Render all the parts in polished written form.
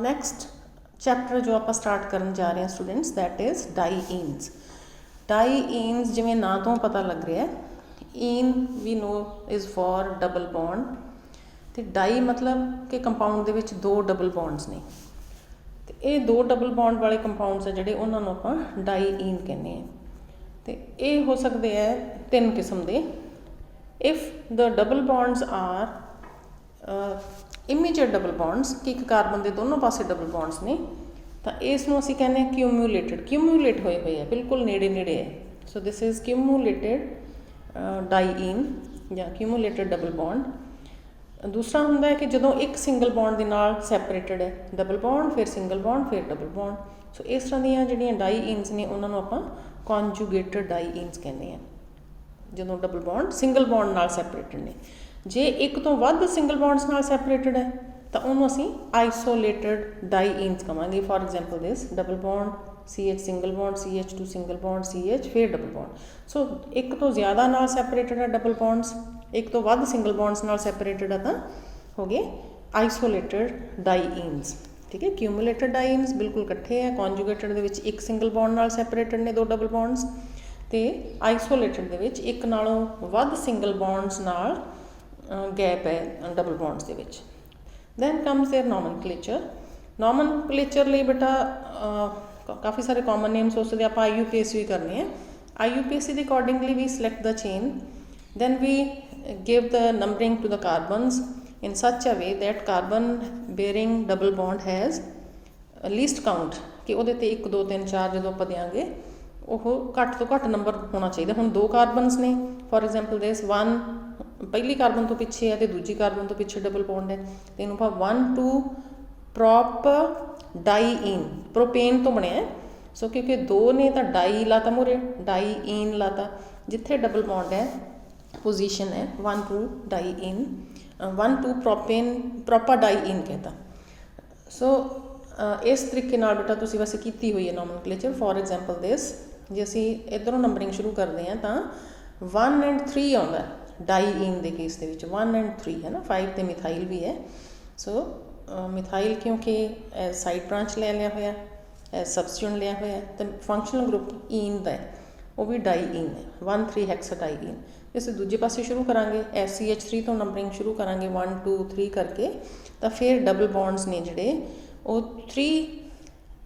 Next chapter ਜੋ ਆਪਾਂ start ਕਰਨ ਜਾ ਰਹੇ ਹਾਂ ਸਟੂਡੈਂਟਸ, ਦੈਟ ਇਜ਼ ਡਾਈਈਨਸ। ਡਾਈਈਨਸ ਜਿਵੇਂ ਨਾਂ ਤੋਂ ਪਤਾ ਲੱਗ ਰਿਹਾ, ਈਨ ਵੀ no is for double bond, ਅਤੇ ਡਾਈ ਮਤਲਬ ਕਿ ਕੰਪਾਊਂਡ ਦੇ ਵਿੱਚ ਦੋ ਡਬਲ ਬੌਂਡਸ ਨੇ, ਅਤੇ ਇਹ ਦੋ ਡਬਲ ਬੌਂਡ ਵਾਲੇ ਕੰਪਾਊਂਡਸ ਆ ਜਿਹੜੇ ਉਹਨਾਂ ਨੂੰ ਆਪਾਂ ਡਾਈਈਨ ਕਹਿੰਦੇ ਹਾਂ। ਅਤੇ ਇਹ ਹੋ ਸਕਦੇ ਹੈ ਤਿੰਨ ਕਿਸਮ ਦੇ। If the double bonds are immediate double bonds, ਕਿ ਇੱਕ ਕਾਰਬਨ ਦੇ ਦੋਨੋਂ ਪਾਸੇ ਡਬਲ ਬੌਂਡਸ ਨੇ, ਤਾਂ ਇਸ ਨੂੰ ਅਸੀਂ ਕਹਿੰਦੇ ਹਾਂ ਕਿਊਮੂਲੇਟਡ, ਕਿਊਮੂਲੇਟ ਹੋਏ ਹੋਏ ਆ, ਬਿਲਕੁਲ ਨੇੜੇ ਨੇੜੇ ਹੈ। ਸੋ ਦਿਸ ਇਜ਼ ਕਿਊਮੂਲੇਟਡ ਡਾਈਈਨ ਜਾਂ ਕਿਊਮੂਲੇਟਡ ਡਬਲ ਬੌਂਡ। ਦੂਸਰਾ ਹੁੰਦਾ ਹੈ ਕਿ ਜਦੋਂ ਇੱਕ ਸਿੰਗਲ ਬੌਂਡ ਦੇ ਨਾਲ ਸੈਪਰੇਟਡ ਹੈ, ਡਬਲ ਬੌਂਡ, ਫਿਰ ਸਿੰਗਲ ਬੌਂਡ, ਫਿਰ ਡਬਲ ਬੌਂਡ। ਸੋ ਇਸ ਤਰ੍ਹਾਂ ਦੀਆਂ ਜਿਹੜੀਆਂ ਡਾਈਈਨਸ ਨੇ ਉਹਨਾਂ ਨੂੰ ਆਪਾਂ ਕੌਨਜੂਗੇਟਡ ਡਾਈਈਨਸ ਕਹਿੰਦੇ ਹਾਂ, ਜਦੋਂ ਡਬਲ ਬੌਂਡ ਸਿੰਗਲ ਬੌਂਡ ਨਾਲ ਸੈਪਰੇਟਡ ਨੇ। ਜੇ ਇੱਕ ਤੋਂ ਵੱਧ ਸਿੰਗਲ ਬੌਂਡਸ ਨਾਲ ਸੈਪਰੇਟਡ ਹੈ ਤਾਂ ਉਹਨੂੰ ਅਸੀਂ ਆਈਸੋਲੇਟਡ ਡਾਈਈਨਸ ਕਹਾਂਗੇ। For example this double bond CH single bond, CH2 single bond, CH ਫਿਰ ਡਬਲ ਬੌਂਡ। ਸੋ ਇੱਕ ਤੋਂ ਜ਼ਿਆਦਾ ਨਾਲ ਸੈਪਰੇਟਡ ਹੈ ਡਬਲ ਬੌਂਡਸ, ਇੱਕ ਤੋਂ ਵੱਧ ਸਿੰਗਲ ਬੌਂਡਸ ਨਾਲ ਸੈਪਰੇਟਡ ਹੈ ਤਾਂ ਹੋ ਗਏ ਆਈਸੋਲੇਟਡ ਡਾਈਈਨਸ। ਠੀਕ ਹੈ, ਕਿਊਮੂਲੇਟਡ ਡਾਈਈਨਸ ਬਿਲਕੁਲ ਇਕੱਠੇ ਹੈ, ਕੌਨਜੂਗੇਟਡ ਦੇ ਵਿੱਚ ਇੱਕ ਸਿੰਗਲ ਬੌਂਡ ਨਾਲ ਸੈਪਰੇਟਡ ਨੇ ਦੋ ਡਬਲ ਬੌਂਡਸ, ਅਤੇ ਆਈਸੋਲੇਟਡ ਦੇ ਵਿੱਚ ਇੱਕ ਨਾਲੋਂ ਵੱਧ ਸਿੰਗਲ ਬੌਂਡਸ ਨਾਲ ਗੈਪ ਹੈ ਡਬਲ ਬੌਂਡਸ ਦੇ ਵਿੱਚ। Then comes their nomenclature. Nomenclature ਲਈ ਬੇਟਾ ਕਾਫੀ ਸਾਰੇ ਕਾਮਨ ਨੇਮਸ ਹੋ ਸਕਦੇ, ਆਪਾਂ IUPAC ਵੀ ਕਰਨੇ ਆ। IUPAC ਦੇ accordingly we select the chain, then we give the numbering to the carbons in such a way that carbon bearing double bond has least count, ਕਿ ਉਹਦੇ 'ਤੇ 1 2 3 4 ਜਦੋਂ ਆਪਾਂ ਦਿਆਂਗੇ ਉਹ ਘੱਟ ਤੋਂ ਘੱਟ ਨੰਬਰ ਹੋਣਾ ਚਾਹੀਦਾ। ਹੁਣ ਦੋ ਕਾਰਬਨਸ ਨੇ, ਫੋਰ ਐਗਜ਼ਾਮਪਲ ਦਿਸ 1 ਪਹਿਲੀ ਕਾਰਬਨ ਤੋਂ ਪਿੱਛੇ ਹੈ ਅਤੇ ਦੂਜੀ ਕਾਰਬਨ ਤੋਂ ਪਿੱਛੇ ਡਬਲ ਬੌਂਡ ਹੈ, ਅਤੇ ਇਹਨੂੰ ਆਪਾਂ 1 2 ਪ੍ਰੋਪ ਡਾਈਈਨ, ਪ੍ਰੋਪੇਨ ਤੋਂ ਬਣਿਆ। ਸੋ ਕਿਉਂਕਿ ਦੋ ਨੇ ਤਾਂ ਡਾਈ ਲਾਤਾ ਮੂਹਰੇ, ਡਾਈਈਨ ਲਾਤਾ। ਜਿੱਥੇ ਡਬਲ ਬੌਂਡ ਹੈ ਪੋਜੀਸ਼ਨ ਹੈ 1 2 ਡਾਈਈਨ, 1 2 ਪ੍ਰੋਪੇਨ, ਪ੍ਰੋਪਰ ਡਾਈਈਨ कहता। ਸੋ ਇਸ ਤਰੀਕੇ ਨਾਲ ਬੇਟਾ ਤੁਸੀਂ ਵੈਸੇ ਕੀਤੀ ਹੋਈ ਹੈ ਨੋਮਨਕਲੇਚਰ। ਫੋਰ ਐਗਜ਼ਾਮਪਲ ਦਿਸ, ਜੇ ਅਸੀਂ ਇੱਧਰੋਂ ਨੰਬਰਿੰਗ ਸ਼ੁਰੂ ਕਰਦੇ ਹਾਂ ਤਾਂ 1 and 3 ਆਉਂਦਾ ਡਾਈਈਨ ਦੇ ਕੇਸ ਦੇ ਵਿੱਚ, 1 and 3 ਹੈ ਨਾ। 5 ਤੇ ਮਿਥਾਈਲ ਵੀ ਹੈ। ਸੋ ਮਿਥਾਈਲ ਕਿਉਂਕਿ ਐਜ਼ ਸਾਈਡ ਬ੍ਰਾਂਚ ਲੈ ਲਿਆ ਹੋਇਆ, ਐਜ਼ ਸਬਸਟੀਟਿਊਟ ਲਿਆ ਹੋਇਆ, ਤਾਂ ਫੰਕਸ਼ਨਲ ਗਰੁੱਪ ਈਨ ਦਾ ਹੈ, ਉਹ ਵੀ ਡਾਈਈਨ ਹੈ, 1 3 ਹੈਕਸਾਡਾਈਈਨ। ਅਸੀਂ ਦੂਜੇ ਪਾਸੇ ਸ਼ੁਰੂ ਕਰਾਂਗੇ, SCH3 ਤੋਂ ਨੰਬਰਿੰਗ ਸ਼ੁਰੂ ਕਰਾਂਗੇ 1 2 3 ਕਰਕੇ, ਤਾਂ ਫਿਰ ਡਬਲ ਬੌਂਡਸ ਨੇ ਜਿਹੜੇ ਉਹ 3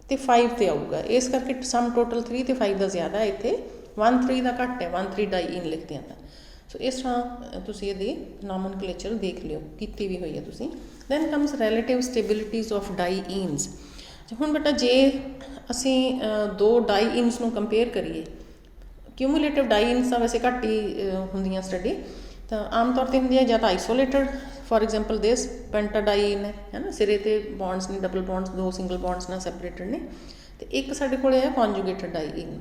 ਅਤੇ 5 'ਤੇ ਆਊਗਾ। ਇਸ ਕਰਕੇ ਸਮ ਟੋਟਲ 3 ਅਤੇ 5 ਦਾ ਜ਼ਿਆਦਾ ਹੈ, ਇੱਥੇ 1 3 ਦਾ ਘੱਟ ਹੈ, 1 3 ਡਾਈਈਨ ਲਿਖਦੇ ਹਾਂ ਤਾਂ। ਸੋ ਇਸ ਤਰ੍ਹਾਂ ਤੁਸੀਂ ਇਹਦੀ ਨੋਮਨਕਲੇਚਰ ਦੇਖ ਲਿਓ, ਕੀਤੀ ਵੀ ਹੋਈ ਹੈ ਤੁਸੀਂ। Then comes relative stabilities of dienes. ਹੁਣ ਬੇਟਾ ਜੇ ਅਸੀਂ ਦੋ ਡਾਈਈਨਸ ਨੂੰ ਕੰਪੇਅਰ ਕਰੀਏ, ਕਿਊਮੂਲੇਟਿਵ ਡਾਈਈਨਸ ਤਾਂ ਵੈਸੇ ਘੱਟ ਹੀ ਹੁੰਦੀਆਂ ਸਟੱਡੀ, ਤਾਂ ਆਮ ਤੌਰ 'ਤੇ ਹੁੰਦੀ ਹੈ ਜਾਂ ਤਾਂ ਆਈਸੋਲੇਟਡ, ਫੋਰ ਐਗਜ਼ਾਮਪਲ ਦਿਸ ਪੈਂਟਾਡਾਈਨ ਹੈ ਨਾ, ਸਿਰੇ 'ਤੇ ਬੌਂਡਸ ਨੇ ਡਬਲ ਬੌਂਡਸ, ਦੋ ਸਿੰਗਲ ਬੌਂਡਸ ਨਾਲ ਸੈਪਰੇਟਡ ਨੇ। ਅਤੇ ਇੱਕ ਸਾਡੇ ਕੋਲ ਹੈ ਕੌਨਜੂਗੇਟਡ ਡਾਈਈਨ,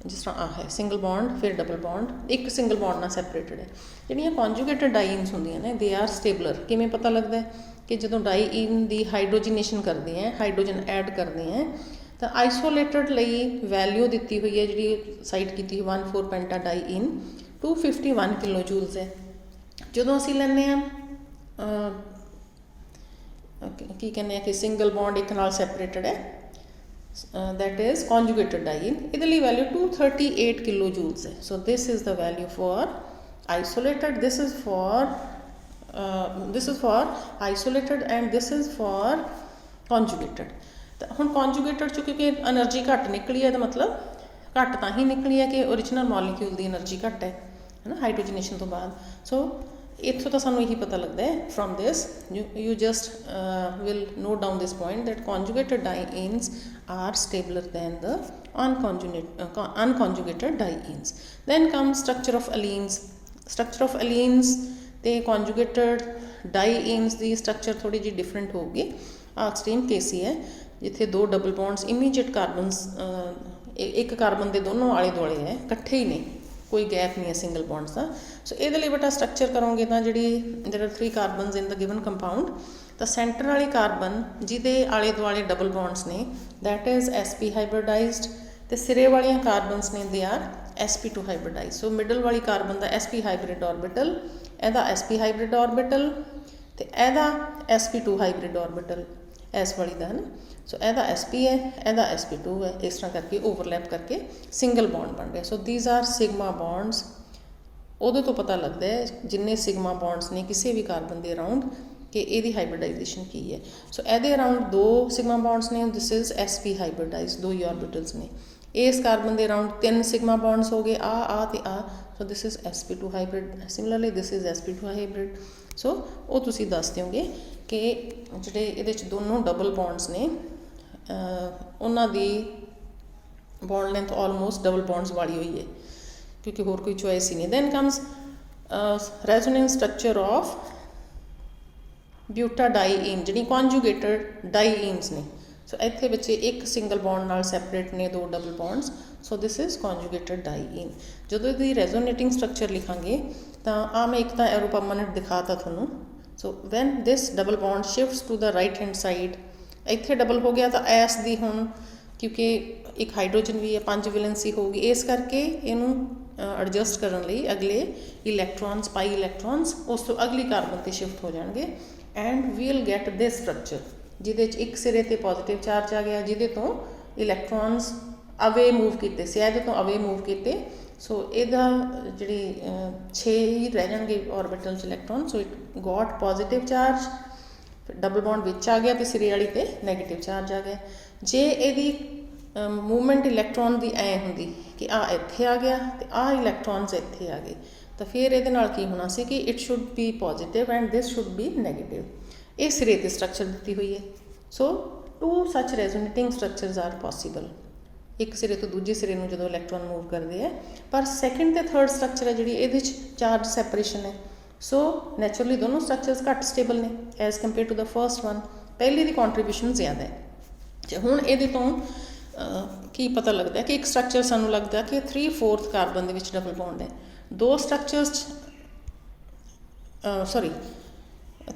ਜਿਸ ਤਰ੍ਹਾਂ ਆਹ ਹੈ ਸਿੰਗਲ ਬੌਂਡ ਫਿਰ ਡਬਲ ਬੌਂਡ, ਇੱਕ ਸਿੰਗਲ ਬੌਂਡ ਨਾਲ ਸੈਪਰੇਟਡ ਹੈ। ਜਿਹੜੀਆਂ ਕੌਨਜੂਗੇਟਡ ਡਾਈਈਨਸ ਹੁੰਦੀਆਂ ਨੇ ਦੇ ਆਰ ਸਟੇਬਲਰ। ਕਿਵੇਂ ਪਤਾ ਲੱਗਦਾ ਕਿ ਜਦੋਂ ਡਾਈਈਨ ਦੀ ਹਾਈਡਰੋਜੀਨੇਸ਼ਨ ਕਰਦੇ ਹੈ, ਹਾਈਡਰੋਜਨ ਐਡ ਕਰਦੇ ਹੈ, ਤਾਂ ਆਈਸੋਲੇਟਡ ਲਈ ਵੈਲਿਊ ਦਿੱਤੀ ਹੋਈ ਹੈ ਜਿਹੜੀ ਸਾਈਟ ਕੀਤੀ 1 4 ਪੈਂਟਾਡਾਈਈਨ 251 ਕਿਲੋ ਜੂਲਸ ਹੈ। ਜਦੋਂ ਅਸੀਂ ਲੈਂਦੇ ਹਾਂ ਕੀ ਕਹਿੰਦੇ ਆ ਕਿ ਸਿੰਗਲ ਬੌਂਡ ਇੱਕ ਨਾਲ ਸੈਪਰੇਟਡ ਹੈ, that is conjugated diene, ਇਹਦੇ ਲਈ ਵੈਲਿਊ 238 ਕਿਲੋ ਜੂਲਸ ਹੈ। So this is the value for isolated, this is for isolated and this is for conjugated। ਤਾਂ ਹੁਣ conjugated 'ਚ ਕਿਉਂਕਿ ਐਨਰਜੀ ਘੱਟ ਨਿਕਲੀ ਹੈ, ਤਾਂ ਮਤਲਬ ਘੱਟ ਤਾਂ ਹੀ ਨਿਕਲੀ ਹੈ ਕਿ ਓਰੀਜਨਲ ਮੋਲੀਕਿਊਲ ਦੀ ਐਨਰਜੀ ਘੱਟ ਹੈ ਨਾ ਹਾਈਡਰੋਜੀਨੇਸ਼ਨ ਤੋਂ ਬਾਅਦ। ਸੋ ਇੱਥੋਂ ਤਾਂ ਸਾਨੂੰ ਇਹੀ ਪਤਾ ਲੱਗਦਾ ਹੈ from this, you just will note down this point that conjugated dienes are stabler than the unconjugated dienes. Then come structure of allenes. Structure of allenes ਅਤੇ conjugated ਡਾਈਈਨਸ ਦੀ ਸਟਰਕਚਰ ਥੋੜ੍ਹੀ ਜਿਹੀ ਡਿਫਰੈਂਟ ਹੋਊਗੀ। ਐਕਸਟ੍ਰੀਮ ਕੇਸ ਹੀ ਹੈ ਜਿੱਥੇ ਦੋ double bonds immediate ਕਾਰਬਨਸ, ਇੱਕ carbon ਦੇ ਦੋਨੋਂ ਆਲੇ ਦੁਆਲੇ ਹੈ, ਇਕੱਠੇ ਹੀ ਨੇ, ਕੋਈ ਗੈਪ ਨਹੀਂ ਹੈ ਸਿੰਗਲ ਬੌਂਡਸ ਦਾ। ਸੋ ਇਹਦੇ ਲਈ ਬੇਟਾ ਸਟਰਕਚਰ ਕਰੋਗੇ ਤਾਂ ਜਿਹੜੀ there are 3 carbons in the given compound, ਤਾਂ ਸੈਂਟਰ ਵਾਲੀ ਕਾਰਬਨ ਜਿਹਦੇ ਆਲੇ ਦੁਆਲੇ ਡਬਲ ਬੌਂਡਸ ਨੇ ਦੈਟ ਇਜ਼ sp ਹਾਈਬ੍ਰਿਡਾਈਜ਼ਡ, ਅਤੇ ਸਿਰੇ ਵਾਲੀਆਂ ਕਾਰਬਨਸ ਨੇ they are sp2 hybridized. So middle ਵਾਲੀ ਕਾਰਬਨ ਦਾ sp ਹਾਈਬ੍ਰਿਡ ਔਰਬਿਟਲ, ਇਹਦਾ sp ਹਾਈਬ੍ਰਿਡ ਔਰਬਿਟਲ, ਅਤੇ ਇਹਦਾ sp2 ਹਾਈਬ੍ਰਿਡ ਔਰਬਿਟਲ। ਐਸ ਵਾਲੀ ਦਾ, ਹੈ ਨਾ। ਸੋ ਇਹਦਾ SP ਹੈ, ਇਹਦਾ SP2 ਹੈ, ਇਸ ਤਰ੍ਹਾਂ ਕਰਕੇ ਓਵਰਲੈਪ ਕਰਕੇ ਸਿੰਗਲ ਬੌਂਡ ਬਣ ਰਿਹਾ। ਸੋ ਦੀਜ਼ ਆਰ ਸਿਗਮਾ ਬੌਂਡਸ। ਉਹਦੇ ਤੋਂ ਪਤਾ ਲੱਗਦਾ ਹੈ ਜਿੰਨੇ ਸਿਗਮਾ ਬੌਂਡਸ ਨੇ ਕਿਸੇ ਵੀ ਕਾਰਬਨ ਦੇ ਅਰਾਊਂਡ ਕਿ ਇਹਦੀ ਹਾਈਬ੍ਰਿਡਾਈਜੇਸ਼ਨ ਕੀ ਹੈ। ਸੋ ਇਹਦੇ ਅਰਾਊਂਡ 2 ਸਿਗਮਾ ਬੌਂਡਸ ਨੇ, ਦਿਸ ਇਜ਼ SP ਹਾਈਬ੍ਰਿਡਾਈਜ਼, 2 ਹੀ ਆਰਬਿਟਲਸ ਨੇ। ਇਸ ਕਾਰਬਨ ਦੇ ਅਰਾਊਂਡ 3 ਸਿਗਮਾ ਬੌਂਡਸ ਹੋ ਗਏ, ਆ ਤੇ ਆ। So this is SP2 hybrid, similarly this is SP2 hybrid. So ਉਹ ਤੁਸੀਂ ਦੱਸ ਦਿਓਗੇ ਕਿ ਜਿਹੜੇ ਇਹਦੇ 'ਚ ਦੋਨੋਂ ਡਬਲ ਬੌਂਡਸ ਨੇ ਉਹਨਾਂ ਦੀ bond length almost double bonds ਵਾਲੀ ਹੋਈ ਹੈ, ਕਿਉਂਕਿ ਹੋਰ ਕੋਈ ਚੋਇਸ ਹੀ ਨਹੀਂ। Then comes resonance structure of butadiene, ਜਿਹੜੀ ਕੌਨਜੂਗੇਟਡ ਡਾਈਈਨਸ ਨੇ। ਸੋ ਇੱਥੇ ਬੱਚੇ ਇੱਕ ਸਿੰਗਲ ਬੌਂਡ ਨਾਲ ਸੈਪਰੇਟ ਨੇ 2 double bonds. So this is conjugated diene. ਜਦੋਂ ਇਹਦੀ ਰੈਜ਼ੋਨੇਟਿੰਗ ਸਟਰਕਚਰ ਲਿਖਾਂਗੇ ਤਾਂ ਮੈਂ ਇੱਕ ਤਾਂ ਐਰੋ ਪਰਮਾਨੈਂਟ ਦਿਖਾਤਾ ਤੁਹਾਨੂੰ। So when this double bond shifts to the right hand side, ਇੱਥੇ ਡਬਲ ਹੋ ਗਿਆ ਤਾਂ ਐਸ ਦੀ ਹੁਣ ਕਿਉਂਕਿ ਇੱਕ ਹਾਈਡਰੋਜਨ ਵੀ ਹੈ 5 ਵੈਲੈਂਸੀ ਹੋਊਗੀ, ਇਸ ਕਰਕੇ ਇਹਨੂੰ ਐਡਜਸਟ ਕਰਨ ਲਈ ਅਗਲੇ ਇਲੈਕਟ੍ਰੋਨਸ ਪਾਈ ਇਲੈਕਟ੍ਰੋਨਸ ਉਸ ਤੋਂ ਅਗਲੀ ਕਾਰਬਨ 'ਤੇ ਸ਼ਿਫਟ ਹੋ ਜਾਣਗੇ and we'll get this structure, ਜਿਹਦੇ 'ਚ ਇੱਕ ਸਿਰੇ 'ਤੇ ਪੋਜ਼ੀਟਿਵ ਚਾਰਜ ਆ ਗਿਆ, ਜਿਹਦੇ ਤੋਂ ਇਲੈਕਟ੍ਰੋਨਸ ਅਵੇ ਮੂਵ ਕੀਤੇ ਸੀ, ਇਹਦੇ ਤੋਂ ਅਵੇ ਮੂਵ ਕੀਤੇ। ਸੋ ਇਹਦਾ ਜਿਹੜੀ 6 ਹੀ ਰਹਿ ਜਾਣਗੇ ਆਰਬਿਟਲ 'ਚ electron. So it got positive charge, double bond ਵਿੱਚ ਆ ਗਿਆ ਤੇ ਸਿਰੇ ਵਾਲੀ 'ਤੇ ਨੈਗੇਟਿਵ ਚਾਰਜ ਆ ਗਿਆ। ਜੇ ਇਹਦੀ ਮੂਵਮੈਂਟ ਇਲੈਕਟ੍ਰੋਨ ਦੀ ਐ ਹੁੰਦੀ ਕਿ ਆ ਇੱਥੇ ਆ ਗਿਆ ਤੇ ਆ ਇਲੈਕਟ੍ਰੋਨਸ ਇੱਥੇ ਆ ਗਏ, ਤਾਂ ਫਿਰ ਇਹਦੇ ਨਾਲ ਕੀ ਹੋਣਾ ਸੀ ਕਿ it should be positive and this should be negative. ਇਹ ਸਿਰੇ 'ਤੇ ਸਟਰਕਚਰ ਦਿੱਤੀ ਹੋਈ ਹੈ। ਸੋ 2 ਸੱਚ ਰੈਜ਼ੋਨੇਟਿੰਗ ਸਟਰਕਚਰਸ ਆਰ ਪੋਸੀਬਲ। ਇੱਕ ਸਿਰੇ ਤੋਂ ਦੂਜੇ ਸਿਰੇ ਨੂੰ ਜਦੋਂ ਇਲੈਕਟ੍ਰੋਨ ਮੂਵ ਕਰਦੇ ਹੈ, ਪਰ ਸੈਕਿੰਡ ਤੇ ਥਰਡ ਸਟਰਕਚਰ ਹੈ ਜਿਹੜੀ ਇਹਦੇ 'ਚ ਚਾਰਜ ਸੈਪਰੇਸ਼ਨ ਹੈ। ਸੋ ਨੈਚੁਰਲੀ ਦੋਨੋਂ ਸਟਰਕਚਰਸ ਘੱਟ ਸਟੇਬਲ ਨੇ as compared to the first one. ਪਹਿਲੀ ਦੀ ਕੰਟਰੀਬਿਊਸ਼ਨ ਜ਼ਿਆਦਾ ਹੈ। ਤੇ ਹੁਣ ਇਹਦੇ ਤੋਂ ਕੀ ਪਤਾ ਲੱਗਦਾ ਕਿ ਇੱਕ ਸਟਰਕਚਰ ਸਾਨੂੰ ਲੱਗਦਾ ਕਿ 3/4 ਕਾਰਬਨ ਦੇ ਵਿੱਚ ਡਬਲ ਬੌਂਡ ਹੈ। 2 ਸਟਰਕਚਰਸ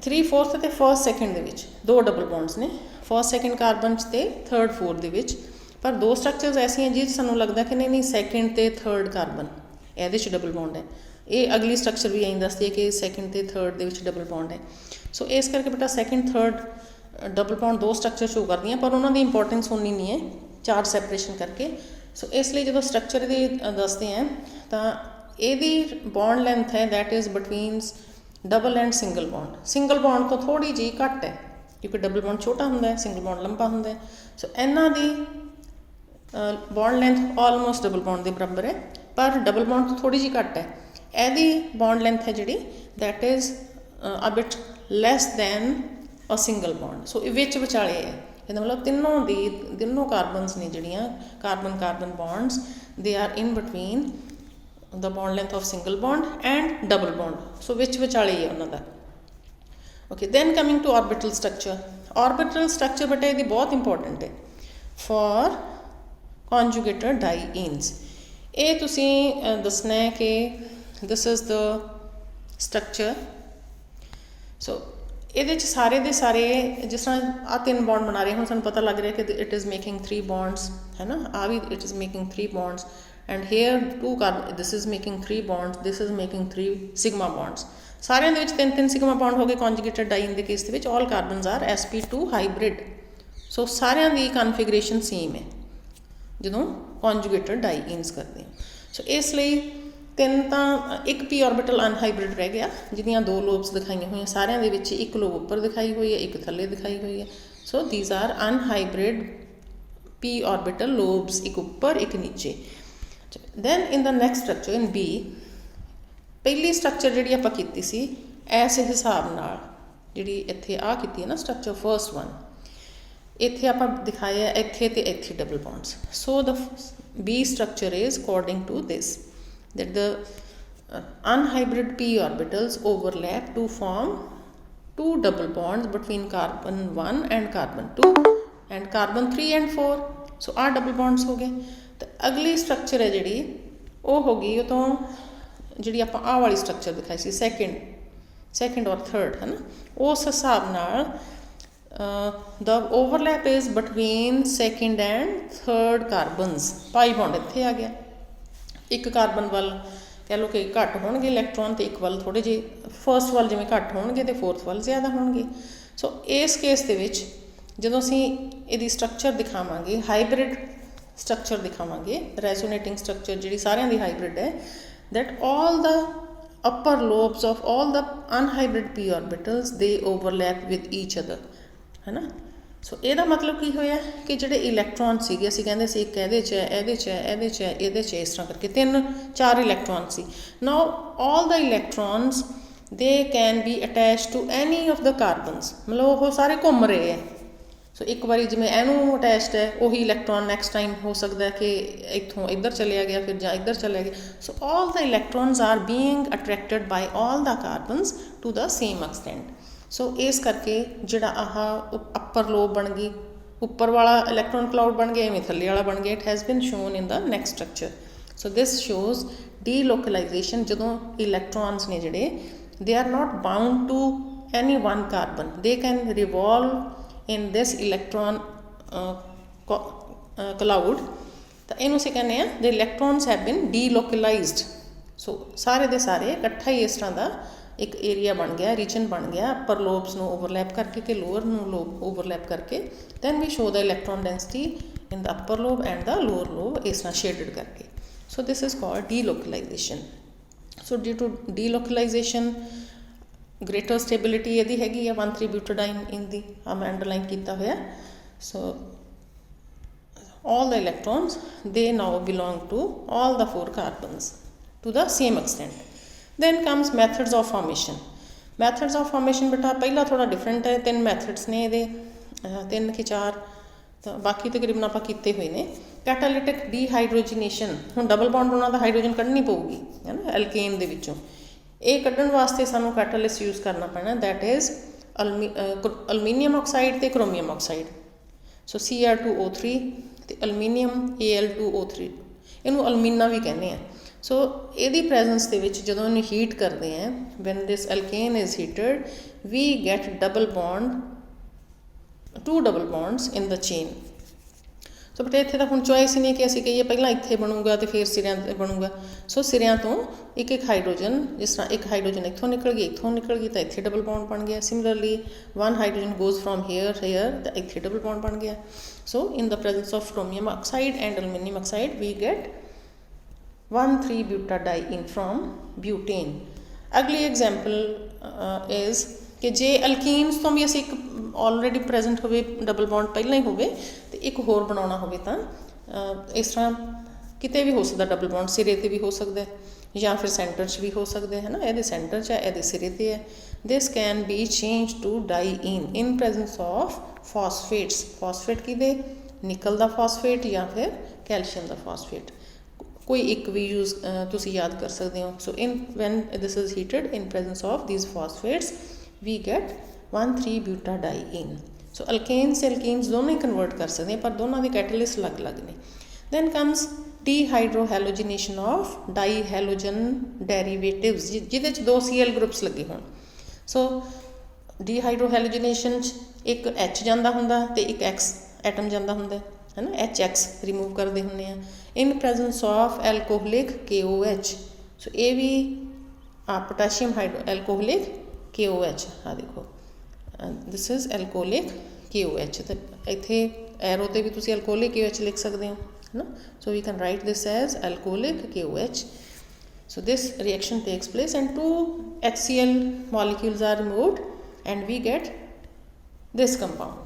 3/4 ਅਤੇ ਫਸਟ ਸੈਕਿੰਡ ਦੇ ਵਿੱਚ 2 ਡਬਲ ਬੌਂਡਸ ਨੇ, ਫਸਟ ਸੈਕਿੰਡ ਕਾਰਬਨ 'ਚ ਤੇ ਥਰਡ ਫੋਰਥ ਦੇ ਵਿੱਚ। ਪਰ 2 ਸਟਰਕਚਰਸ ਐਸੀਆਂ ਜਿਹ ਸਾਨੂੰ ਲੱਗਦਾ ਕਿ ਨਹੀਂ ਸੈਕਿੰਡ ਤੇ ਥਰਡ ਕਾਰਬਨ ਇਹਦੇ 'ਚ ਡਬਲ ਬੌਂਡ ਹੈ। ਇਹ ਅਗਲੀ ਸਟਰਕਚਰ ਵੀ ਐਂ ਦੱਸਦੀ ਹੈ ਕਿ ਸੈਕਿੰਡ ਤੇ ਥਰਡ ਦੇ ਵਿੱਚ ਡਬਲ ਬੌਂਡ ਹੈ। ਸੋ ਇਸ ਕਰਕੇ ਬੇਟਾ second third double bond 2 structure show ਕਰਦੀਆਂ, ਪਰ ਉਹਨਾਂ ਦੀ ਇੰਪੋਰਟੈਂਸ ਉਨੀ ਨਹੀਂ ਹੈ ਚਾਰਜ ਸੈਪਰੇਸ਼ਨ ਕਰਕੇ। ਸੋ ਇਸ ਲਈ ਜਦੋਂ ਸਟਰਕਚਰ ਦੀ ਦੱਸਦੇ ਹਾਂ ਤਾਂ ਇਹਦੀ ਬੌਂਡ ਲੈਂਥ ਹੈ that is between double and single bond. Single bond ਤੋਂ ਥੋੜ੍ਹੀ ਜਿਹੀ ਘੱਟ ਹੈ ਕਿਉਂਕਿ ਡਬਲ ਬੌਂਡ ਛੋਟਾ ਹੁੰਦਾ ਹੈ, ਸਿੰਗਲ ਬੌਂਡ ਲੰਬਾ ਹੁੰਦਾ ਹੈ। ਸੋ ਇਹਨਾਂ ਦੀ bond length almost double bond ਦੇ ਬਰਾਬਰ ਹੈ, ਪਰ ਡਬਲ ਬੌਂਡ ਤੋਂ ਥੋੜ੍ਹੀ ਜਿਹੀ ਘੱਟ ਹੈ। ਇਹਦੀ ਬੌਂਡ ਲੈਂਥ ਹੈ ਜਿਹੜੀ that is a bit less than a single bond. So ਇਹ ਵਿੱਚ ਵਿਚਾਲੇ ਹੈ। ਇਹਦਾ ਮਤਲਬ ਤਿੰਨੋਂ ਕਾਰਬਨਸ ਨੇ ਜਿਹੜੀਆਂ carbon bonds they are in between the bond length of single bond and double bond. So ਵਿੱਚ ਵਿਚਾਲੇ ਹੀ ਹੈ ਉਹਨਾਂ ਦਾ। Okay, then coming to orbital structure. Orbital structure ਬੇਟਾ ਇਹਦੀ ਬਹੁਤ ਇੰਪੋਰਟੈਂਟ ਹੈ ਫॉर conjugated dienes। ਇਹ ਤੁਸੀਂ ਦੱਸਣਾ ਹੈ ਕਿ ਦਿਸ ਇਜ਼ ਦ ਸਟਰਕਚਰ। ਸੋ ਇਹਦੇ 'ਚ ਸਾਰੇ ਦੇ ਸਾਰੇ ਜਿਸ ਤਰ੍ਹਾਂ ਆਹ 3 ਬੌਂਡ ਬਣਾ ਰਹੇ ਹੁਣ ਸਾਨੂੰ ਪਤਾ ਲੱਗ ਰਿਹਾ ਕਿ ਇਟ ਇਜ਼ ਮੇਕਿੰਗ 3 ਬੌਂਡਸ, ਹੈ ਨਾ। ਆ ਵੀ it is making 3 bonds and here 2 carbon, this is making 3 bonds, this is making 3 sigma bonds. ਸਾਰਿਆਂ ਦੇ ਵਿੱਚ 3-3 ਸਿਗਮਾ ਬੌਂਡ ਹੋ ਗਏ ਕੰਜੂਗੇਟਡ ਡਾਈਨ ਦੇ ਕੇਸ ਦੇ ਵਿੱਚ। ਆਲ ਕਾਰਬਨਸ ਆਰ sp2 ਹਾਈਬ੍ਰਿਡ। ਸੋ ਸਾਰਿਆਂ ਦੀ ਕਨਫੀਗਰੇਸ਼ਨ ਸੇਮ ਹੈ ਜਦੋਂ ਕੰਜੂਗੇਟਡ ਡਾਈਈਨਸ ਕਰਦੇ ਹਾਂ। ਸੋ ਇਸ ਲਈ 3 ਤਾਂ ਇੱਕ p ਆਰਬਿਟਲ ਅਨਹਾਈਬ੍ਰਿਡ ਰਹਿ ਗਿਆ ਜਿਹਦੀਆਂ 2 ਲੋਬਸ ਦਿਖਾਈਆਂ ਹੋਈਆਂ। ਸਾਰਿਆਂ ਦੇ ਵਿੱਚ ਇੱਕ ਲੋਬ ਉੱਪਰ ਦਿਖਾਈ ਹੋਈ ਹੈ, ਇੱਕ ਥੱਲੇ ਦਿਖਾਈ ਹੋਈ ਹੈ। So these are unhybrid p orbital lobes, ਇੱਕ ਉੱਪਰ ਇੱਕ ਨੀਚੇ। Then in the next structure in B, ਪਹਿਲੀ ਸਟਰਕਚਰ ਜਿਹੜੀ ਆਪਾਂ ਕੀਤੀ ਸੀ ਇਸ ਹਿਸਾਬ ਨਾਲ, ਜਿਹੜੀ ਇੱਥੇ ਆ ਕੀਤੀ ਹੈ ਨਾ ਸਟਰਕਚਰ ਫਰਸਟ ਵਨ, ਇੱਥੇ ਆਪਾਂ ਦਿਖਾਇਆ ਇੱਥੇ ਤੇ ਇੱਥੇ double bonds. So the B structure is according to this, that the unhybrid p orbitals overlap to form 2 double bonds between carbon 1 and carbon 2 and carbon 3 and 4. ਸੋ ਆਹ ਡਬਲ ਬੌਂਡਸ ਹੋ ਗਏ। ਤੇ ਅਗਲੀ ਸਟਰਕਚਰ ਹੈ ਜਿਹੜੀ ਉਹ ਹੋ ਗਈ ਉਹ ਤੋਂ ਜਿਹੜੀ ਆਪਾਂ ਆਹ ਵਾਲੀ ਸਟਰਕਚਰ ਦਿਖਾਈ ਸੀ ਸੈਕਿੰਡ ਔਰ ਥਰਡ, ਹੈ ਨਾ। ਉਸ ਹਿਸਾਬ ਨਾਲ the overlap is between second and third carbons। Pi bond ਇੱਥੇ ਆ ਗਿਆ। ਇੱਕ ਕਾਰਬਨ ਵੱਲ ਕਹਿ ਲਓ ਕਿ ਘੱਟ ਹੋਣਗੇ ਇਲੈਕਟ੍ਰੋਨ ਤੇ ਇੱਕ ਵੱਲ ਥੋੜ੍ਹੇ ਜਿਹੇ, ਫਰਸਟ ਵੱਲ ਜਿਵੇਂ ਘੱਟ ਹੋਣਗੇ ਤੇ ਫੋਰਥ ਵੱਲ ਜ਼ਿਆਦਾ ਹੋਣਗੇ। ਸੋ ਇਸ ਕੇਸ ਦੇ ਵਿੱਚ ਜਦੋਂ ਅਸੀਂ ਇਹਦੀ ਸਟਰਕਚਰ ਦਿਖਾਵਾਂਗੇ, ਹਾਈਬ੍ਰਿਡ ਸਟਰਕਚਰ ਦਿਖਾਵਾਂਗੇ, ਰੈਜ਼ੋਨੇਟਿੰਗ ਸਟਰਕਚਰ ਜਿਹੜੀ ਸਾਰਿਆਂ ਦੀ ਹਾਈਬ੍ਰਿਡ ਹੈ, that all the upper lobes of all the unhybrid p orbitals they overlap with each other, है ना। ਸੋ ਇਹਦਾ ਮਤਲਬ ਕੀ ਹੋਇਆ ਕਿ ਜਿਹੜੇ ਇਲੈਕਟ੍ਰੋਨ ਸੀਗੇ, ਅਸੀਂ ਕਹਿੰਦੇ ਸੀ ਇੱਕ ਇਹਦੇ 'ਚ ਹੈ, ਇਹਦੇ 'ਚ ਹੈ, ਇਹਦੇ 'ਚ ਹੈ, ਇਹਦੇ 'ਚ, ਇਸ ਤਰ੍ਹਾਂ ਕਰਕੇ 3-4 electron C. Now all the electrons they can be attached to any of the carbons, ਮਤਲਬ ਉਹ ਸਾਰੇ ਘੁੰਮ ਰਹੇ ਹੈ। ਸੋ ਇੱਕ ਵਾਰੀ ਜਿਵੇਂ ਇਹਨੂੰ ਅਟੈਚਡ ਹੈ, ਉਹੀ ਇਲੈਕਟ੍ਰੋਨ ਨੈਕਸਟ ਟਾਈਮ ਹੋ ਸਕਦਾ ਕਿ ਇੱਥੋਂ ਇੱਧਰ ਚਲਿਆ ਗਿਆ, ਫਿਰ ਜਾਂ ਇੱਧਰ ਚਲਿਆ ਗਿਆ। So all the electrons are being attracted by all the carbons to the same extent. So ਇਸ ਕਰਕੇ ਜਿਹੜਾ ਆਹ ਅੱਪਰ ਲੋਬ ਬਣ ਗਈ, ਉੱਪਰ ਵਾਲਾ ਇਲੈਕਟ੍ਰੋਨ ਕਲਾਊਡ ਬਣ ਗਿਆ, ਇਵੇਂ ਥੱਲੇ ਵਾਲਾ ਬਣ ਗਿਆ। ਇਟ ਹੈਜ਼ ਬਿਨ ਸ਼ੋਨ ਇਨ ਦਾ ਨੈਕਸਟ ਸਟਰਕਚਰ। ਸੋ ਦਿਸ ਸ਼ੋਜ਼ ਡੀਲੋਕਲਾਈਜੇਸ਼ਨ। ਜਦੋਂ ਇਲੈਕਟ੍ਰੋਨਸ ਨੇ ਜਿਹੜੇ, they are not bound to any one carbon, they can revolve in this electron cloud। ਤਾਂ ਇਹਨੂੰ ਅਸੀਂ ਕਹਿੰਦੇ ਆ the electrons have been delocalized। ਸੋ ਸਾਰੇ ਦੇ ਸਾਰੇ ਇਕੱਠਾ ਹੀ ਇਸ ਤਰ੍ਹਾਂ ਦਾ ਇੱਕ ਏਰੀਆ ਬਣ ਗਿਆ, ਰੀਜਨ ਬਣ ਗਿਆ, ਅੱਪਰ ਲੋਬਸ ਨੂੰ ਓਵਰਲੈਪ ਕਰਕੇ ਕਿ ਲੋਅਰ ਨੂੰ ਲੋਬ ਓਵਰਲੈਪ ਕਰਕੇ। then we show the electron density in the upper lobe and the lower lobe ਇਸ ਤਰ੍ਹਾਂ shaded ਕਰਕੇ। so this is called delocalization। so due to delocalization greater stability ਇਹਦੀ ਹੈਗੀ ਆ 1,3-butadiene in the ਮੈਂ underline ਕੀਤਾ ਹੋਇਆ। so all the electrons they now belong to all the 4 carbons to the same extent। then comes methods of formation। methods of formation ਬੇਟਾ ਪਹਿਲਾਂ ਥੋੜਾ different ਹੈ। 3 ਮੈਥਡਸ ਨੇ ਇਹਦੇ, 3 ਕਿ 4 ਤਾਂ ਬਾਕੀ ਤਕਰੀਬਨ ਆਪਾਂ ਕੀਤੇ ਹੋਏ ਨੇ। ਕੈਟਾਲਿਟਿਕ ਡੀਹਾਈਡਰੋਜੀਨੇਸ਼ਨ, ਹੁਣ ਡਬਲ ਬੌਂਡ ਉਹਨਾਂ ਦਾ ਹਾਈਡਰੋਜਨ ਕੱਢਣੀ ਪਊਗੀ, ਹੈ ਨਾ, ਐਲਕੇਨ ਦੇ ਵਿੱਚੋਂ। ਇਹ ਕੱਢਣ ਵਾਸਤੇ ਸਾਨੂੰ ਕੈਟਾਲਿਸਟ ਯੂਜ਼ ਕਰਨਾ ਪੈਣਾ, ਦੈਟ ਇਜ਼ ਅਲਮੀਨੀਅਮ ਆਕਸਾਈਡ ਅਤੇ ਕ੍ਰੋਮੀਅਮ ਆਕਸਾਈਡ। ਸੋ Cr2O3 ਅਤੇ ਅਲਮੀਨੀਅਮ Al2O3, ਇਹਨੂੰ ਅਲਮੀਨਾ ਵੀ ਕਹਿੰਦੇ ਆ। ਸੋ ਇਹਦੀ ਪ੍ਰੈਜ਼ੈਂਸ ਦੇ ਵਿੱਚ ਜਦੋਂ ਇਹਨੂੰ ਹੀਟ ਕਰਦੇ ਹਾਂ, when this alkane is heated we get double bond, 2 double bonds in the chain. So but ਇੱਥੇ ਤਾਂ ਹੁਣ ਚੋਇਸ ਹੀ ਨਹੀਂ ਕਿ ਅਸੀਂ ਕਹੀਏ ਪਹਿਲਾਂ ਇੱਥੇ ਬਣੂਗਾ ਅਤੇ ਫਿਰ ਸਿਰਿਆਂ 'ਤੇ ਬਣੂਗਾ। ਸੋ ਸਿਰਿਆਂ ਤੋਂ ਇੱਕ ਹਾਈਡਰੋਜਨ, ਜਿਸ ਤਰ੍ਹਾਂ ਇੱਕ ਹਾਈਡਰੋਜਨ ਇੱਥੋਂ ਨਿਕਲ ਗਈ, ਇੱਥੋਂ ਨਿਕਲ ਗਈ ਤਾਂ ਇੱਥੇ ਡਬਲ ਬੌਂਡ ਬਣ ਗਿਆ। Similarly 1 hydrogen goes from here ਤਾਂ ਇੱਥੇ ਡਬਲ ਬੌਂਡ ਬਣ ਗਿਆ। So in the presence of chromium oxide and aluminium oxide we get 1,3-butadiene from butane। ਅਗਲੀ ਐਗਜ਼ਾਮਪਲ ਇਜ਼ ਕਿ ਜੇ ਅਲਕੀਨਸ ਤੋਂ ਵੀ ਅਸੀਂ ਇੱਕ ਆਲਰੇਡੀ ਪ੍ਰੈਜ਼ੈਂਟ ਹੋਵੇ, ਡਬਲ ਬੌਂਡ ਪਹਿਲਾਂ ਹੀ ਹੋਵੇ, ਅਤੇ ਇੱਕ ਹੋਰ ਬਣਾਉਣਾ ਹੋਵੇ ਤਾਂ ਇਸ ਤਰ੍ਹਾਂ ਕਿਤੇ ਵੀ ਹੋ ਸਕਦਾ ਡਬਲ ਬੌਂਡ, ਸਿਰੇ 'ਤੇ ਵੀ ਹੋ ਸਕਦਾ ਜਾਂ ਫਿਰ ਸੈਂਟਰ 'ਚ ਵੀ ਹੋ ਸਕਦੇ, ਹੈ ਨਾ। ਇਹਦੇ ਸੈਂਟਰ 'ਚ ਹੈ, ਇਹਦੇ ਸਿਰੇ 'ਤੇ ਹੈ। This can be change to diene in presence of phosphates. Phosphate ਕਿਹਦੇ? ਨਿਕਲ ਦਾ ਫਾਸਫੇਟ ਜਾਂ ਫਿਰ ਕੈਲਸ਼ੀਅਮ ਦਾ ਫਾਸਫੇਟ, ਕੋਈ ਇੱਕ ਵੀ ਯੂਜ਼ ਤੁਸੀਂ ਯਾਦ ਕਰ ਸਕਦੇ ਹੋ। So in when this is heated in presence of these phosphates we get 1,3-butadiene। So alkanes alkenes ਦੋਨੋਂ ਹੀ ਕਨਵਰਟ ਕਰ ਸਕਦੇ ਹਾਂ, ਪਰ ਦੋਨਾਂ ਦੇ ਕੈਟਲਿਸਟ ਅਲੱਗ-ਅਲੱਗ ਨੇ। ਦੈਨ ਕਮਸ ਡੀਹਾਈਡਰੋਹੈਲੋਜੀਨੇਸ਼ਨ ਆਫ ਡਾਈਹੈਲੋਜਨ ਡੈਰੀਵੇਟਿਵਸ, ਜਿਹਦੇ 'ਚ 2 Cl ਗਰੁੱਪਸ ਲੱਗੇ ਹੋਣ। ਸੋ ਡੀਹਾਈਡਰੋਹੈਲੋਜੀਨੇਸ਼ਨ 'ਚ ਇੱਕ H ਜਾਂਦਾ ਹੁੰਦਾ ਅਤੇ ਇੱਕ X ਐਟਮ ਜਾਂਦਾ ਹੁੰਦਾ, ਹੈ ਨਾ। HX ਰਿਮੂਵ ਕਰਦੇ ਹੁੰਦੇ ਆ ਇਨ ਪ੍ਰੈਜ਼ੈਂਸ ਆਫ ਐਲਕੋਹਲਿਕ KOH। ਸੋ ਇਹ ਵੀ ਪੋਟਾਸ਼ੀਅਮ ਐਲਕੋਹਲਿਕ KOH, ਆ ਦੇਖੋ, ਦਿਸ ਇਜ਼ ਐਲਕੋਹਲਿਕ KOH। ਅਤੇ ਇੱਥੇ ਐਰੋ 'ਤੇ ਵੀ ਤੁਸੀਂ ਐਲਕੋਹਲਿਕ KOH ਲਿਖ ਸਕਦੇ ਹੋ, ਹੈ ਨਾ। So we can write this as alcoholic KOH। So this reaction takes place and 2 HCl molecules are removed and we get this compound।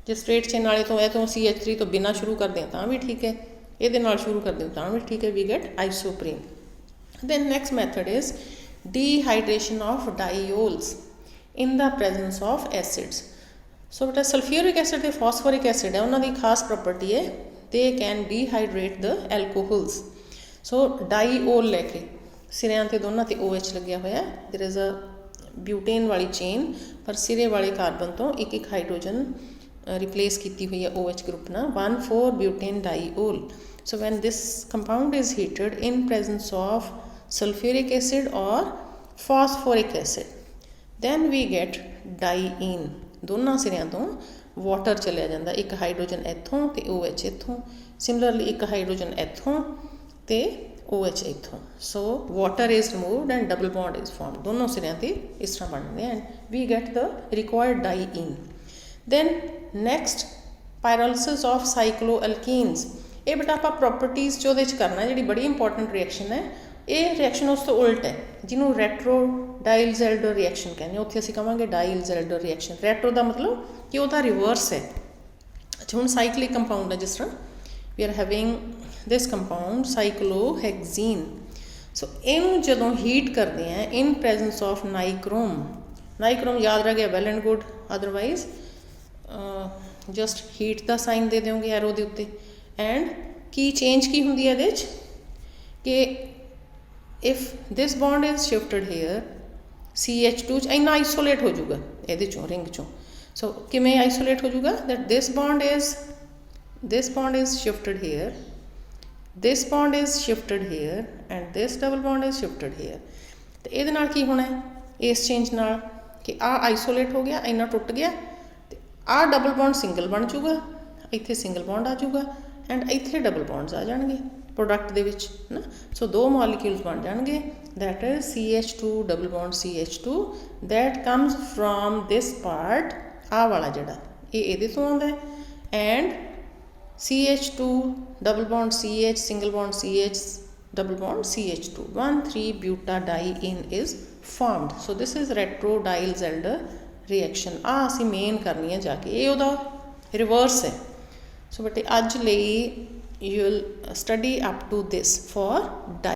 ਜੇ ਸਟ੍ਰੇਟ ਚੇਨ ਵਾਲੇ ਤੋਂ ਇਹ ਤੋਂ CH3 ਤੋਂ ਬਿਨਾਂ ਸ਼ੁਰੂ ਕਰਦੇ ਹਾਂ ਤਾਂ ਵੀ ਠੀਕ ਹੈ, ਇਹਦੇ ਨਾਲ ਸ਼ੁਰੂ ਕਰਦੇ ਹਾਂ ਤਾਂ ਵੀ ਠੀਕ ਹੈ, we get isoprene। Then next method is dehydration of diols in the presence of acids। So ਬੇਟਾ ਸਲਫਿਊਰਿਕ ਐਸਿਡ ਅਤੇ ਫਾਸਫੋਰਿਕ ਐਸਿਡ ਹੈ, ਉਹਨਾਂ ਦੀ ਖਾਸ ਪ੍ਰੋਪਰਟੀ ਹੈ they can dehydrate the alcohols। ਸੋ ਡਾਈਓਲ ਲੈ ਕੇ ਸਿਰਿਆਂ 'ਤੇ ਦੋਨਾਂ 'ਤੇ OH ਲੱਗਿਆ ਹੋਇਆ, there is a ਬਿਊਟੇਨ ਵਾਲੀ ਚੇਨ, ਪਰ ਸਿਰੇ ਵਾਲੇ ਕਾਰਬਨ ਤੋਂ ਇੱਕ ਹਾਈਡਰੋਜਨ ਰਿਪਲੇਸ ਕੀਤੀ ਹੋਈ ਹੈ OH ਗਰੁੱਪ ਨਾਲ, 1,4-butane diol। So when this compound is heated in presence of sulfuric acid or phosphoric acid, then we get diene। ਦੋਨਾਂ ਸਿਰਿਆਂ ਤੋਂ ਵਾਟਰ ਚਲਿਆ ਜਾਂਦਾ, ਇੱਕ ਹਾਈਡਰੋਜਨ ਇੱਥੋਂ ਅਤੇ OH ਇੱਥੋਂ। ਸਿਮਿਲਰਲੀ ਇੱਕ ਹਾਈਡਰੋਜਨ ਇੱਥੋਂ ਅਤੇ OH ਇੱਥੋਂ। So water is removed and double bond is formed. ਦੋਨੋਂ ਸਿਰਿਆਂ 'ਤੇ ਇਸ ਤਰ੍ਹਾਂ ਬਣਦੇ and we get the required diene. then next pyrolysis of cycloalkenes। ਇਹ ਬੇਟਾ ਆਪਾਂ ਪ੍ਰੋਪਰਟੀਜ਼ 'ਚ ਉਹਦੇ 'ਚ ਕਰਨਾ ਜਿਹੜੀ ਬੜੀ ਇੰਪੋਰਟੈਂਟ ਰਿਐਕਸ਼ਨ ਹੈ। ਇਹ ਰਿਐਕਸ਼ਨ ਉਸ ਤੋਂ ਉਲਟ ਹੈ ਜਿਹਨੂੰ ਰੈਟਰੋ ਡਾਈਲਜ਼ੈਲਡਰ ਰਿਐਕਸ਼ਨ ਕਹਿੰਦੇ, ਉੱਥੇ ਅਸੀਂ ਕਹਾਂਗੇ ਡਾਈਲਜ਼ੈਲਡਰ ਰਿਐਕਸ਼ਨ। ਰੈਟਰੋ ਦਾ ਮਤਲਬ ਕਿ ਉਹਦਾ ਰਿਵਰਸ ਹੈ। ਅੱਛਾ, ਹੁਣ ਸਾਈਕਲਿਕ ਕੰਪਾਊਂਡ ਹੈ, ਜਿਸ ਤਰ੍ਹਾਂ we are having this compound cyclohexene. So ਇਹਨੂੰ ਜਦੋਂ ਹੀਟ ਕਰਦੇ ਆ ਇਨ ਪ੍ਰੈਜ਼ੈਂਸ ਆਫ ਨਾਈਕ੍ਰੋਮ, ਨਾਈਕ੍ਰੋਮ ਯਾਦ ਰਹਿ ਗਿਆ, well and good, otherwise just heat the sign ਦੇ ਦਿਓਗੇ ਐਰੋ ਦੇ ਉੱਤੇ। ਐਂਡ ਕੀ ਚੇਂਜ ਕੀ ਹੁੰਦੀ ਹੈ ਇਹਦੇ 'ਚ ਕਿ if this bond is shifted here CH2 'ਚ ਇੰਨਾ ਆਈਸੋਲੇਟ ਹੋ ਜਾਊਗਾ ਇਹਦੇ 'ਚੋਂ, ਰਿੰਗ 'ਚੋਂ। ਸੋ ਕਿਵੇਂ ਆਈਸੋਲੇਟ ਹੋ ਜਾਊਗਾ, that this bond is shifted here, this bond is shifted here and this double bond is shifted here। ਤੇ ਇਹਦੇ ਨਾਲ ਕੀ ਹੋਣਾ ਹੈ ਇਸ ਚੇਂਜ ਨਾਲ ਕਿ ਆ ਆਈਸੋਲੇਟ ਹੋ ਗਿਆ, ਇੰਨਾ ਟੁੱਟ ਗਿਆ, ਤੇ ਆ ਡਬਲ ਬੌਂਡ ਸਿੰਗਲ ਬਣ ਜਾਊਗਾ, ਇੱਥੇ ਸਿੰਗਲ ਬੌਂਡ ਆ ਜਾਊਗਾ ਐਂਡ ਇੱਥੇ ਡਬਲ ਬੌਂਡਸ ਆ ਜਾਣਗੇ ਪ੍ਰੋਡਕਟ ਦੇ ਵਿੱਚ ਨਾ। ਸੋ ਦੋ ਮੋਲੀਕਿਊਲਸ ਬਣ ਜਾਣਗੇ, that is CH2 double bond CH2 that comes from this part, ਆ ਵਾਲਾ ਜਿਹੜਾ ਇਹ ਇਹਦੇ ਤੋਂ ਆਉਂਦਾ ਹੈ, and CH2 double bond CH single bond CH double bond CH2 1,3-butadiene is formed। So this is retro-dielzelder reaction। ਆ ਅਸੀਂ ਮੇਨ ਕਰਨੀ ਹੈ ਜਾ ਕੇ, ਇਹ ਉਹਦਾ ਰਿਵਰਸ ਹੈ। ਸੋ ਬੇਟੇ ਅੱਜ ਲਈ you will study up to this for